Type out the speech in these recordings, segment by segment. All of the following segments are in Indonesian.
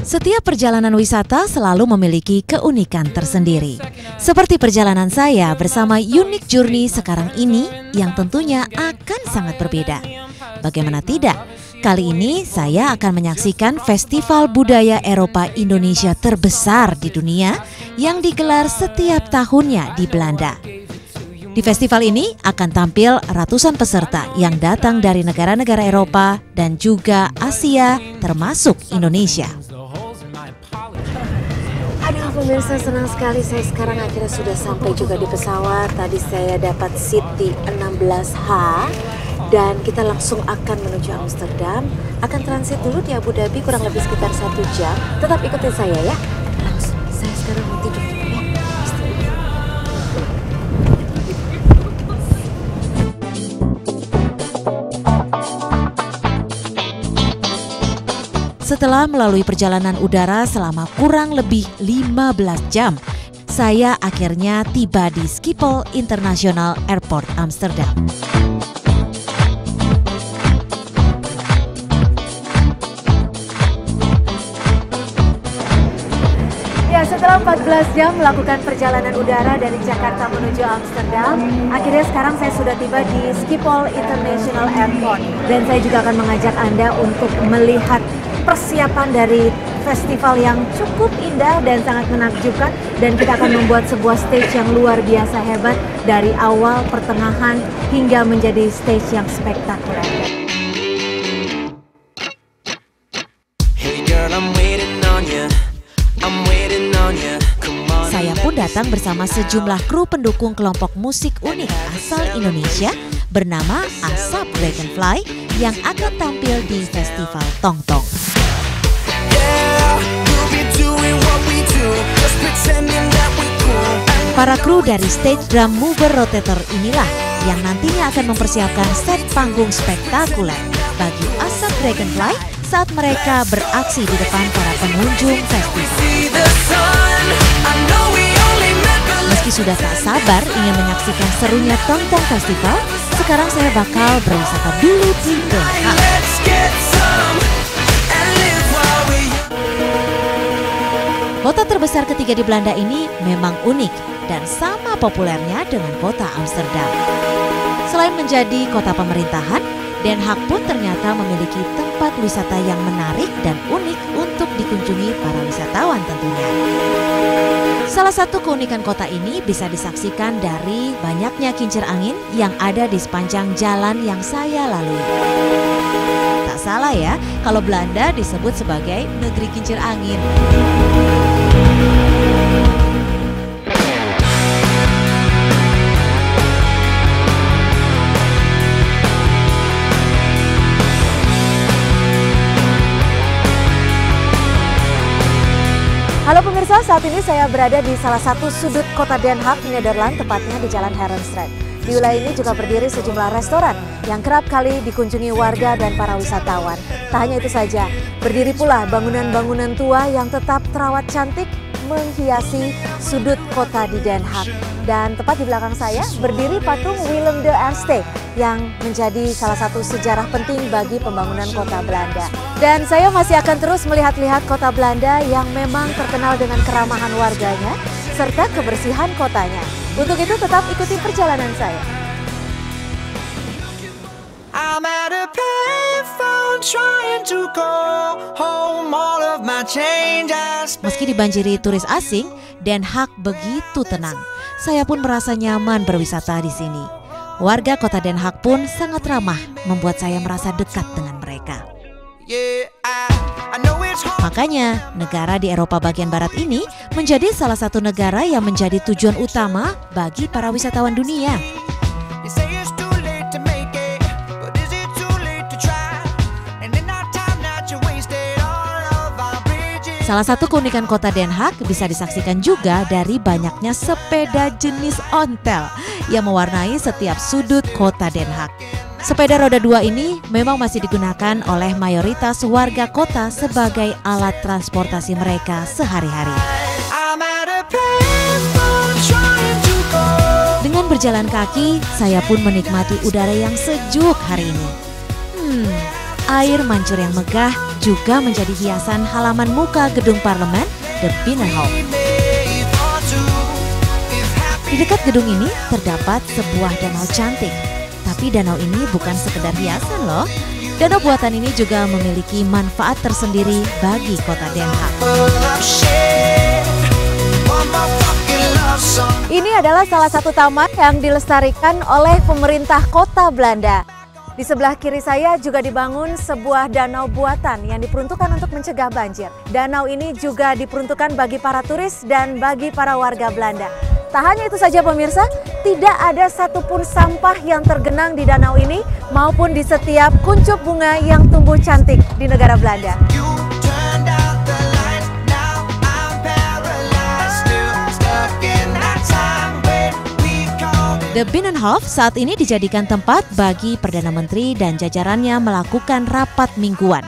Setiap perjalanan wisata selalu memiliki keunikan tersendiri. Seperti perjalanan saya bersama Unique Journey sekarang ini yang tentunya akan sangat berbeda. Bagaimana tidak? Kali ini saya akan menyaksikan Festival Budaya Eropa Indonesia terbesar di dunia yang digelar setiap tahunnya di Belanda. Di festival ini akan tampil ratusan peserta yang datang dari negara-negara Eropa dan juga Asia termasuk Indonesia. Aduh pemirsa, senang sekali saya sekarang akhirnya sudah sampai juga di pesawat. Tadi saya dapat seat di 16H dan kita langsung akan menuju Amsterdam. Akan transit dulu di Abu Dhabi kurang lebih sekitar 1 jam. Tetap ikutin saya ya. Langsung, saya sekarang mau tidur dulu ya. Setelah melalui perjalanan udara selama kurang lebih 15 jam, saya akhirnya tiba di Schiphol International Airport Amsterdam. Ya, setelah 14 jam melakukan perjalanan udara dari Jakarta menuju Amsterdam, akhirnya sekarang saya sudah tiba di Schiphol International Airport. Dan saya juga akan mengajak Anda untuk melihat persiapan dari festival yang cukup indah dan sangat menakjubkan, dan kita akan membuat sebuah stage yang luar biasa hebat dari awal, pertengahan hingga menjadi stage yang spektakuler. Saya pun datang bersama sejumlah kru pendukung kelompok musik unik asal Indonesia bernama Asap Dragonfly yang akan tampil di Festival Tongtong. Para kru dari stage drum mover rotator inilah yang nantinya akan mempersiapkan set panggung spektakuler bagi Asap Dragonfly saat mereka beraksi di depan para pengunjung festival. Meski sudah tak sabar ingin menyaksikan serunya Tongtong Festival, sekarang saya bakal berwisata dulu di Den Haag. Kota terbesar ketiga di Belanda ini memang unik dan sama populernya dengan kota Amsterdam. Selain menjadi kota pemerintahan, Den Haag pun ternyata memiliki tempat wisata yang menarik dan unik untuk dikunjungi para wisatawan tentunya. Salah satu keunikan kota ini bisa disaksikan dari banyaknya kincir angin yang ada di sepanjang jalan yang saya lalui. Tak salah ya, kalau Belanda disebut sebagai negeri kincir angin. Halo pemirsa, saat ini saya berada di salah satu sudut kota Den Haag, Nederland, tepatnya di Jalan Herenstraat. Di wilayah ini juga berdiri sejumlah restoran yang kerap kali dikunjungi warga dan para wisatawan. Tak hanya itu saja, berdiri pula bangunan-bangunan tua yang tetap terawat cantik menghiasi sudut kota di Den Haag. Dan tepat di belakang saya berdiri patung Willem de Eerste yang menjadi salah satu sejarah penting bagi pembangunan kota Belanda. Dan saya masih akan terus melihat-lihat kota Belanda yang memang terkenal dengan keramahan warganya serta kebersihan kotanya. Untuk itu tetap ikuti perjalanan saya. Meski dibanjiri turis asing, Den Haag begitu tenang. Saya pun merasa nyaman berwisata di sini. Warga kota Den Haag pun sangat ramah, membuat saya merasa dekat dengan mereka. Makanya, negara di Eropa bagian barat ini menjadi salah satu negara yang menjadi tujuan utama bagi para wisatawan dunia. Salah satu keunikan kota Den Haag bisa disaksikan juga dari banyaknya sepeda jenis ontel yang mewarnai setiap sudut kota Den Haag. Sepeda roda 2 ini memang masih digunakan oleh mayoritas warga kota sebagai alat transportasi mereka sehari-hari. Dengan berjalan kaki, saya pun menikmati udara yang sejuk hari ini. Air mancur yang megah juga menjadi hiasan halaman muka gedung parlemen, The Binnenhof. Di dekat gedung ini terdapat sebuah danau cantik. Tapi danau ini bukan sekedar hiasan loh. Danau buatan ini juga memiliki manfaat tersendiri bagi kota Den Haag. Ini adalah salah satu taman yang dilestarikan oleh pemerintah kota Belanda. Di sebelah kiri saya juga dibangun sebuah danau buatan yang diperuntukkan untuk mencegah banjir. Danau ini juga diperuntukkan bagi para turis dan bagi para warga Belanda. Tak hanya itu saja pemirsa, tidak ada satupun sampah yang tergenang di danau ini maupun di setiap kuncup bunga yang tumbuh cantik di negara Belanda. The Binnenhof saat ini dijadikan tempat bagi Perdana Menteri dan jajarannya melakukan rapat mingguan.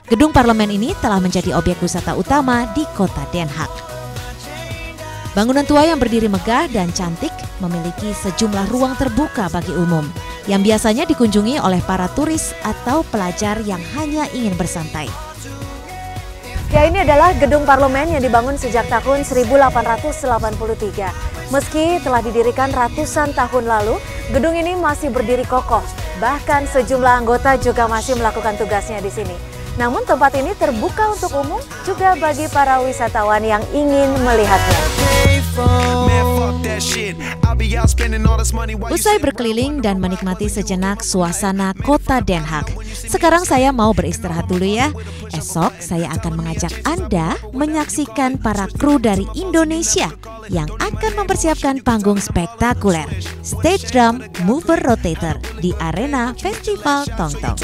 Gedung parlemen ini telah menjadi objek wisata utama di kota Den Haag. Bangunan tua yang berdiri megah dan cantik memiliki sejumlah ruang terbuka bagi umum yang biasanya dikunjungi oleh para turis atau pelajar yang hanya ingin bersantai. Ya, ini adalah gedung parlemen yang dibangun sejak tahun 1883. Meski telah didirikan ratusan tahun lalu, gedung ini masih berdiri kokoh. Bahkan sejumlah anggota juga masih melakukan tugasnya di sini. Namun tempat ini terbuka untuk umum juga bagi para wisatawan yang ingin melihatnya. Usai berkeliling dan menikmati sejenak suasana kota Den Haag, sekarang saya mau beristirahat dulu ya. Esok saya akan mengajak Anda menyaksikan para kru dari Indonesia yang akan mempersiapkan panggung spektakuler Stage Drum Mover Rotator di arena Festival Tongtong.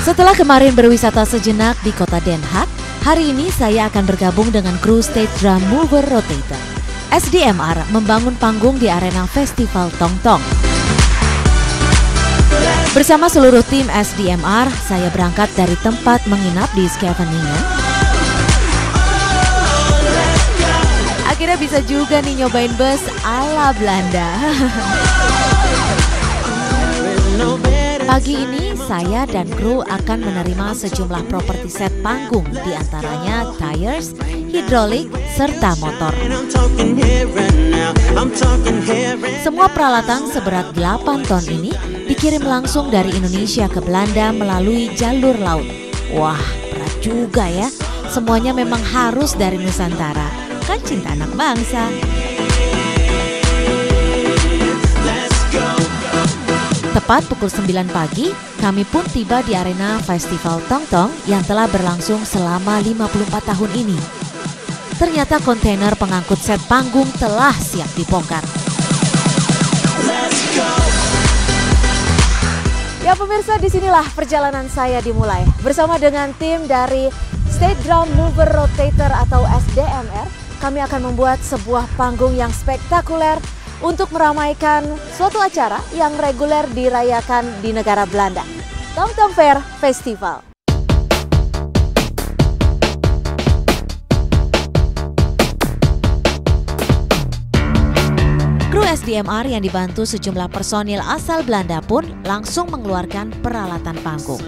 Setelah kemarin berwisata sejenak di kota Den Haag, hari ini saya akan bergabung dengan kru Stage Drum Mover Rotator. SDMR membangun panggung di arena Festival Tongtong. Bersama seluruh tim SDMR, saya berangkat dari tempat menginap di Scheveningen. Akhirnya bisa juga nih nyobain bus ala Belanda. Pagi ini saya dan kru akan menerima sejumlah properti set panggung, diantaranya tires, hidrolik, serta motor. Semua peralatan seberat 8 ton ini dikirim langsung dari Indonesia ke Belanda melalui jalur laut. Wah, berat juga ya. Semuanya memang harus dari Nusantara. Kan cinta anak bangsa. Tepat pukul 9 pagi, kami pun tiba di arena Festival Tongtong yang telah berlangsung selama 54 tahun ini. Ternyata kontainer pengangkut set panggung telah siap dibongkar. Ya pemirsa, disinilah perjalanan saya dimulai. Bersama dengan tim dari Stage Drum Mover Rotator atau SDMR, kami akan membuat sebuah panggung yang spektakuler untuk meramaikan suatu acara yang reguler dirayakan di negara Belanda, Tongtong Fair Festival. Kru SDMR yang dibantu sejumlah personil asal Belanda pun langsung mengeluarkan peralatan panggung.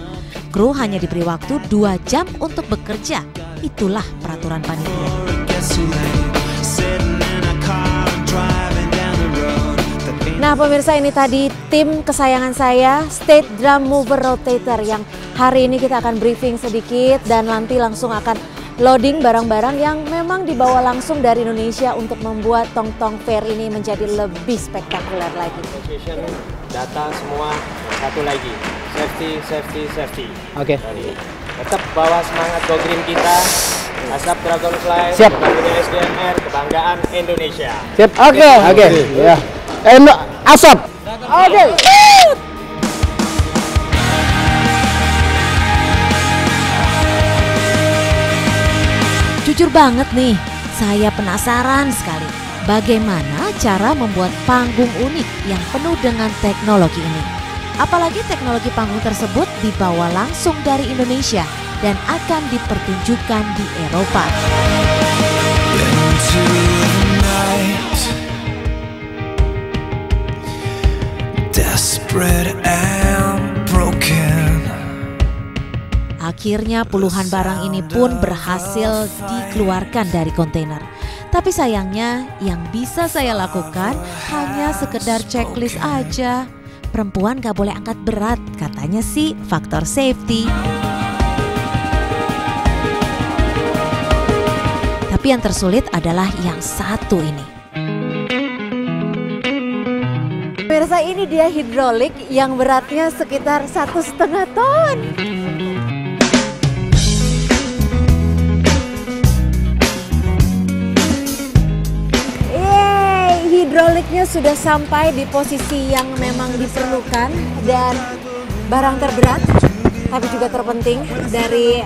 Kru hanya diberi waktu 2 jam untuk bekerja. Itulah peraturan panitia. Nah pemirsa, ini tadi tim kesayangan saya, Stage Drum Mover Rotator, yang hari ini kita akan briefing sedikit dan nanti langsung akan loading barang-barang yang memang dibawa langsung dari Indonesia untuk membuat Tongtong Fair ini menjadi lebih spektakuler lagi. Location, data semua, satu lagi, safety. Oke. Tetap bawa semangat Go Green kita, Asap Dragonfly, siap. kebanggaan SDMR, kebanggaan Indonesia. Siap. Oke. Ya. Asap. Oke. Jujur banget nih, saya penasaran sekali bagaimana cara membuat panggung unik yang penuh dengan teknologi ini. Apalagi teknologi panggung tersebut dibawa langsung dari Indonesia dan akan dipertunjukkan di Eropa. Akhirnya puluhan barang ini pun berhasil dikeluarkan dari kontainer. Tapi sayangnya yang bisa saya lakukan hanya sekedar checklist aja. Perempuan gak boleh angkat berat, katanya sih faktor safety. Tapi yang tersulit adalah yang satu ini. Pemirsa, ini dia hidrolik yang beratnya sekitar 1,5 ton. Hidroliknya sudah sampai di posisi yang memang diperlukan dan barang terberat tapi juga terpenting dari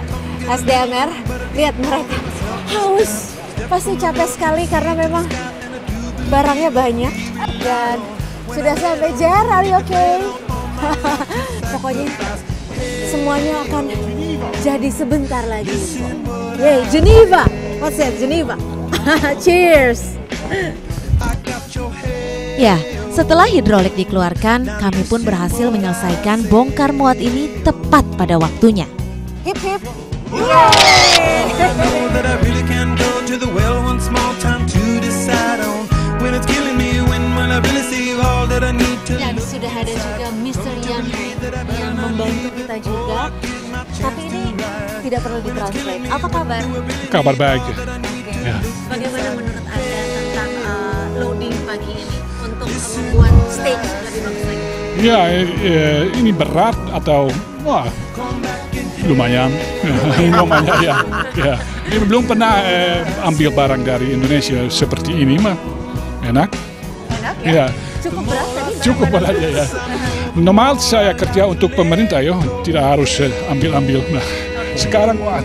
SDMR. Lihat mereka haus, pasti capek sekali karena memang barangnya banyak dan sudah sampai. Jar, are you okay? Pokoknya semuanya akan jadi sebentar lagi. Yay, Geneva. What's that, Geneva? Cheers. Ya, setelah hidrolik dikeluarkan, kami pun berhasil menyelesaikan bongkar muat ini tepat pada waktunya. Hip hip. Dan sudah ada juga Mister yang membantu kita juga. Tapi ini tidak perlu ditranslate. Apa kabar? Kabar baik. Ya. Bagaimana menurut Anda tentang loading pagi ini untuk membuat stage lebih bagus lagi? Ya, ini berat atau wah lumayan, lumayan ya. Ya. Ini belum pernah ambil barang dari Indonesia seperti ini mah enak. Enak ya? Ya. Cukup berat tadi? Cukup berat ya. Normal saya kerja untuk pemerintah yo, tidak harus ambil-ambil. Nah, sekarang wah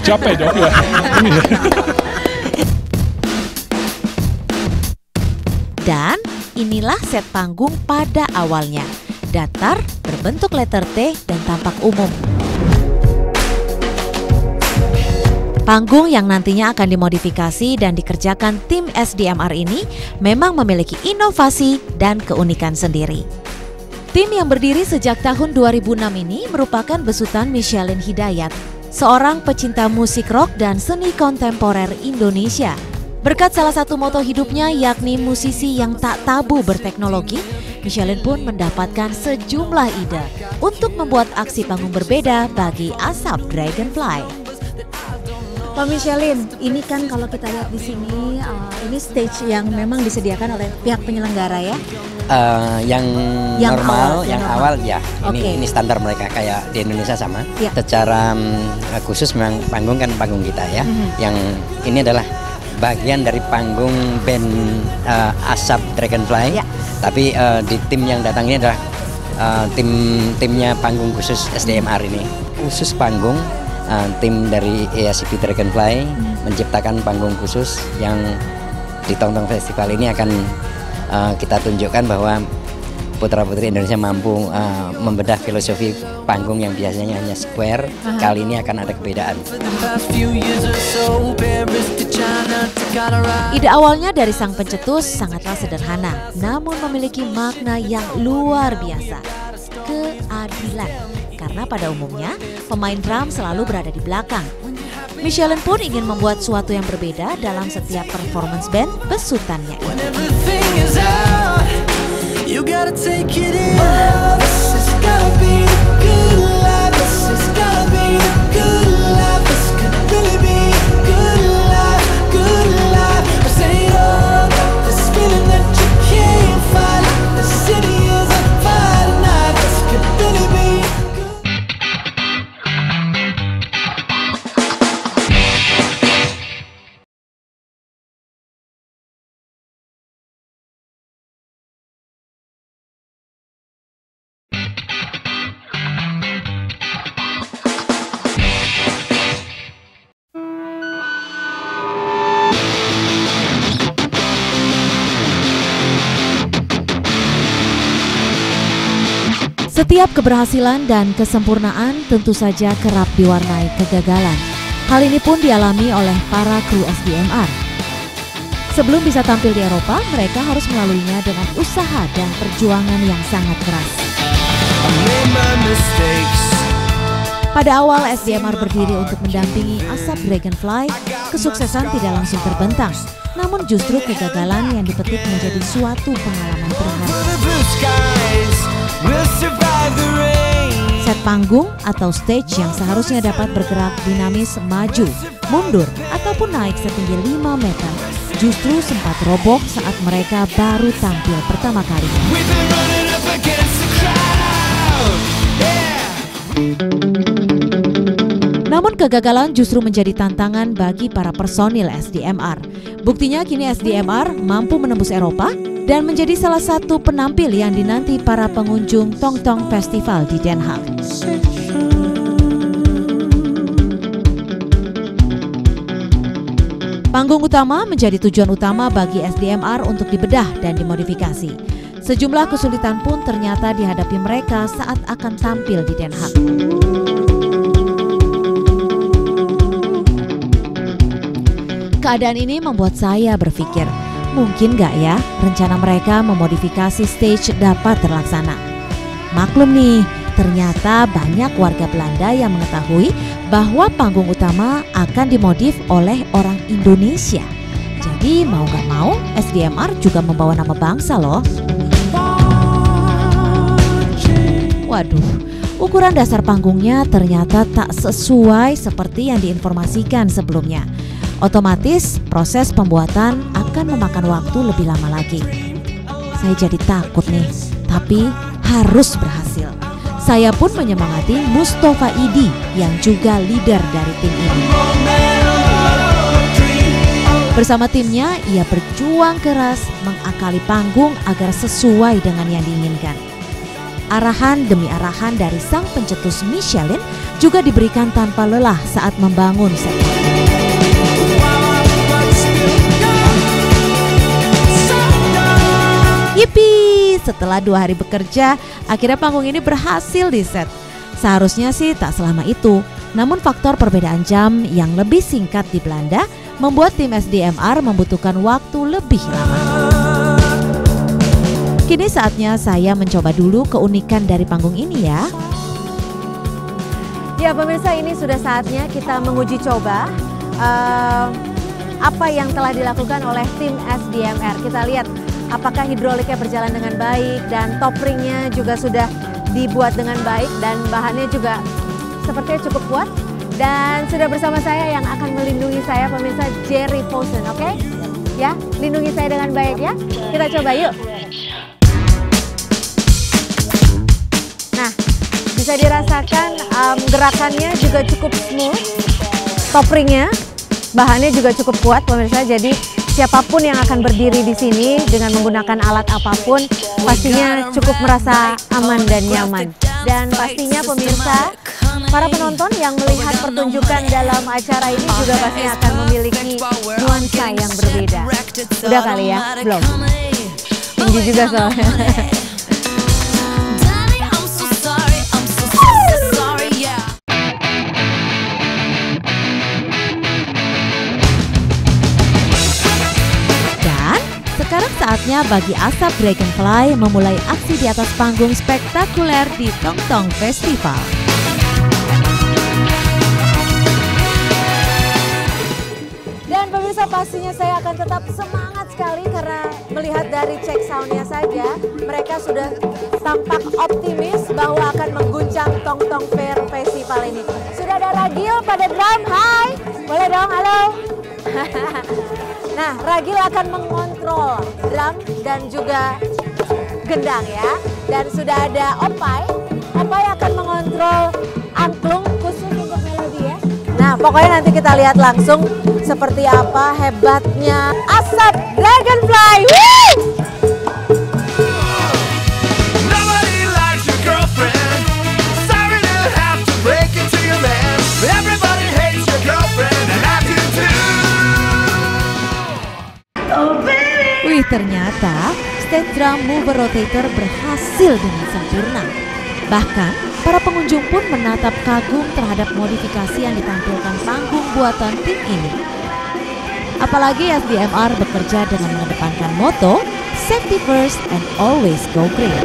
capek dong ya. Ini. Dan inilah set panggung pada awalnya. Datar, berbentuk letter T dan tampak umum. Panggung yang nantinya akan dimodifikasi dan dikerjakan tim SDMR ini memang memiliki inovasi dan keunikan sendiri. Tim yang berdiri sejak tahun 2006 ini merupakan besutan Michelin Hidayat, seorang pecinta musik rock dan seni kontemporer Indonesia. Berkat salah satu moto hidupnya yakni musisi yang tak tabu berteknologi, Michelin pun mendapatkan sejumlah ide untuk membuat aksi panggung berbeda bagi Asap Dragonfly. Pak Michelin, ini kan kalau kita lihat di sini, ini stage yang memang disediakan oleh pihak penyelenggara ya? Yang normal, yang awal ya. Okay. Ini standar mereka kayak di Indonesia sama. Ya. Secara khusus memang panggung kan panggung kita ya. Yang ini adalah bagian dari panggung band Asap Dragonfly. Ya. Tapi di tim yang datang ini adalah timnya panggung khusus SDMR ini. Khusus panggung tim dari ASCP Dragonfly menciptakan panggung khusus yang di Tongtong Festival ini akan kita tunjukkan bahwa putra-putri Indonesia mampu membedah filosofi panggung yang biasanya hanya square. Kali ini akan ada kebedaan. Ide awalnya dari sang pencetus sangatlah sederhana, namun memiliki makna yang luar biasa. Keadilan. Karena pada umumnya pemain drum selalu berada di belakang. Michelin pun ingin membuat sesuatu yang berbeda dalam setiap performance band besutannya ini. Setiap keberhasilan dan kesempurnaan tentu saja kerap diwarnai kegagalan. Hal ini pun dialami oleh para kru SDMR. Sebelum bisa tampil di Eropa, mereka harus melaluinya dengan usaha dan perjuangan yang sangat keras. Pada awal SDMR berdiri untuk mendampingi Asap Dragonfly, kesuksesan tidak langsung terbentang, namun justru kegagalan yang dipetik menjadi suatu pengalaman berharga. Set panggung atau stage yang seharusnya dapat bergerak dinamis maju, mundur, ataupun naik setinggi 5 meter, justru sempat roboh saat mereka baru tampil pertama kalinya. Namun kegagalan justru menjadi tantangan bagi para personil SDMR. Buktinya kini SDMR mampu menembus Eropa dan menjadi salah satu penampil yang dinanti para pengunjung Tongtong Festival di Den Haag. Panggung utama menjadi tujuan utama bagi SDMR untuk dibedah dan dimodifikasi. Sejumlah kesulitan pun ternyata dihadapi mereka saat akan tampil di Den Haag. Keadaan ini membuat saya berpikir, mungkin gak ya rencana mereka memodifikasi stage dapat terlaksana? Maklum nih, ternyata banyak warga Belanda yang mengetahui bahwa panggung utama akan dimodif oleh orang Indonesia. Jadi mau gak mau, SDMR juga membawa nama bangsa loh. Waduh, ukuran dasar panggungnya ternyata tak sesuai seperti yang diinformasikan sebelumnya. Otomatis proses pembuatan akan memakan waktu lebih lama lagi. Saya jadi takut nih, tapi harus berhasil. Saya pun menyemangati Mustafa Idi yang juga leader dari tim ini. Bersama timnya, ia berjuang keras mengakali panggung agar sesuai dengan yang diinginkan. Arahan demi arahan dari sang pencetus Michelin juga diberikan tanpa lelah saat membangun set. Yippee! Setelah 2 hari bekerja, akhirnya panggung ini berhasil di set. Seharusnya sih tak selama itu, namun faktor perbedaan jam yang lebih singkat di Belanda membuat tim SDMR membutuhkan waktu lebih lama. Kini saatnya saya mencoba dulu keunikan dari panggung ini ya. Ya pemirsa, ini sudah saatnya kita menguji coba apa yang telah dilakukan oleh tim SDMR. Kita lihat apakah hidroliknya berjalan dengan baik dan top ringnya juga sudah dibuat dengan baik dan bahannya juga sepertinya cukup kuat. Dan sudah bersama saya yang akan melindungi saya pemirsa, Jerry Fosen, oke? Ya, lindungi saya dengan baik ya. Kita coba yuk. Nah, bisa dirasakan gerakannya juga cukup smooth. Top ringnya, bahannya juga cukup kuat pemirsa, jadi siapapun yang akan berdiri di sini dengan menggunakan alat apapun pastinya cukup merasa aman dan nyaman. Dan pastinya pemirsa, para penonton yang melihat pertunjukan dalam acara ini juga pasti akan memiliki nuansa yang berbeda. Udah kali ya? Belum? Tinggi juga soalnya. Sekarang saatnya bagi Asap Dragonfly memulai aksi di atas panggung spektakuler di Tongtong Festival. Dan pemirsa, pastinya saya akan tetap semangat sekali karena melihat dari cek soundnya saja, mereka sudah tampak optimis bahwa akan mengguncang Tongtong Fair Festival ini. Sudah ada Ragil pada drum, hai, boleh dong, halo. Nah, Ragil akan mengontrol drum dan juga gendang ya. Dan sudah ada Opai akan mengontrol angklung khusus untuk melodi ya. Nah, pokoknya nanti kita lihat langsung seperti apa hebatnya Asap Dragonfly. Woo! Wih, ternyata stand drum mover rotator berhasil dengan sempurna. Bahkan, para pengunjung pun menatap kagum terhadap modifikasi yang ditampilkan panggung buatan tim ini. Apalagi SDMR bekerja dengan mengedepankan moto Safety First and Always Go Green.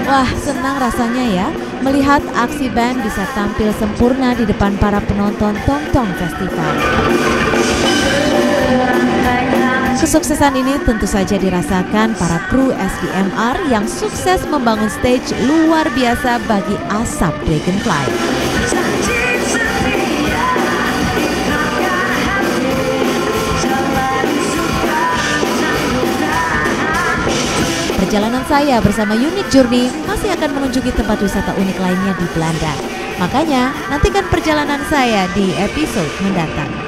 Wah, senang rasanya ya melihat aksi band bisa tampil sempurna di depan para penonton Tongtong Festival. Kesuksesan ini tentu saja dirasakan para kru SDMR yang sukses membangun stage luar biasa bagi Asap Dragonfly. Perjalanan saya bersama Unique Journey masih akan mengunjungi tempat wisata unik lainnya di Belanda. Makanya, nantikan perjalanan saya di episode mendatang.